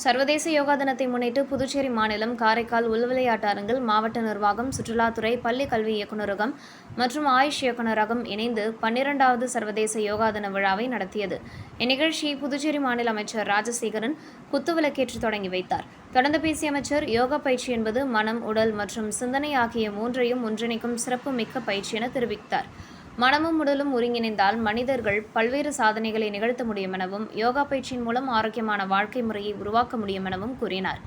சர்வதேச யோகா தினத்தை முன்னிட்டு புதுச்சேரி மாநிலம் காரைக்கால் உள்விளையாட்டு அரங்கில் மாவட்ட நிர்வாகம், சுற்றுலாத்துறை, பள்ளி கல்வி இயக்குநரகம் மற்றும் ஆயுஷ் இயக்குநரகம் இணைந்து 12வது சர்வதேச யோகா தின விழாவை நடத்தியது. இந்நிகழ்ச்சியை புதுச்சேரி மாநில அமைச்சர் ராஜசேகரன் குத்துவிளக்கேற்றி தொடங்கி வைத்தார். தொடர்ந்து பேசிய அமைச்சர், யோகா பயிற்சி என்பது மனம், உடல் மற்றும் சிந்தனை ஆகிய மூன்றையும் ஒன்றிணைக்கும் சிறப்பு மிக்க பயிற்சி என தெரிவித்தார். மனமும் உடலும் ஒருங்கிணைந்தால் மனிதர்கள் பல்வேறு சாதனைகளை நிகழ்த்த முடியும் எனவும், யோகா பயிற்சியின் மூலம் ஆரோக்கியமான வாழ்க்கை முறையை உருவாக்க முடியும் எனவும் கூறினார்.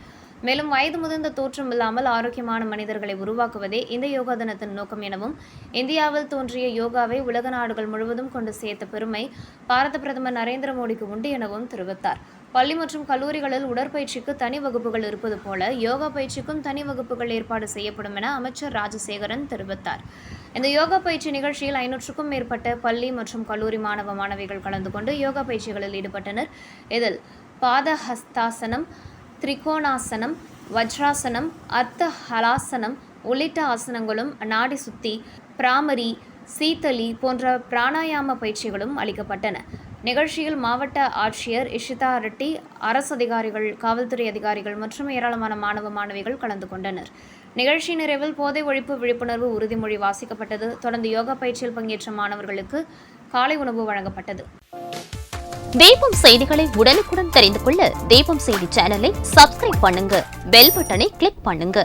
மேலும் வயது முதிர்ந்த தோற்றம் இல்லாமல் ஆரோக்கியமான மனிதர்களை உருவாக்குவதே இந்த யோகா தினத்தின் நோக்கம் எனவும், இந்தியாவில் தோன்றிய யோகாவை உலக நாடுகள் முழுவதும் கொண்டு சேர்த்த பெருமை பாரத பிரதமர் நரேந்திர மோடிக்கு உண்டு எனவும் தெரிவித்தார். பள்ளி மற்றும் கல்லூரிகளில் உடற்பயிற்சிக்கு தனி வகுப்புகள் இருப்பது போல யோகா பயிற்சிக்கும் தனி வகுப்புகள் ஏற்பாடு செய்யப்படும் என அமைச்சர் ராஜசேகரன் தெரிவித்தார். இந்த யோகா பயிற்சி நிகழ்ச்சியில் 500க்கும் மேற்பட்ட பள்ளி மற்றும் கல்லூரி மாணவ மாணவிகள் கலந்து கொண்டு யோகா பயிற்சிகளில் ஈடுபட்டனர். இதில் பாதஹஸ்தாசனம், திரிகோணாசனம், வஜ்ராசனம், அர்த்த ஹலாசனம் உள்ளிட்ட ஆசனங்களும், நாடி சுத்தி, பிராமரி, சீத்தலி போன்ற பிராணாயாம பயிற்சிகளும் அளிக்கப்பட்டன. நிகழ்ச்சியில் மாவட்ட ஆட்சியர் இஷிதா ரெட்டி, அரசு அதிகாரிகள், காவல்துறை அதிகாரிகள் மற்றும் ஏராளமான மாணவ மாணவிகள் கலந்து கொண்டனர். நிகழ்ச்சி நிறைவில் போதை ஒழிப்பு விழிப்புணர்வு உறுதிமொழி வாசிக்கப்பட்டது. தொடர்ந்து யோகா பயிற்சியில் பங்கேற்ற மாணவர்களுக்கு காலை உணவு வழங்கப்பட்டது. தீபம் செய்திகளை உடனுக்குடன் தெரிந்து கொள்ள தீபம் செய்தி சேனலை சப்ஸ்கிரைப் பண்ணுங்க, பெல் பட்டனை கிளிக் பண்ணுங்க.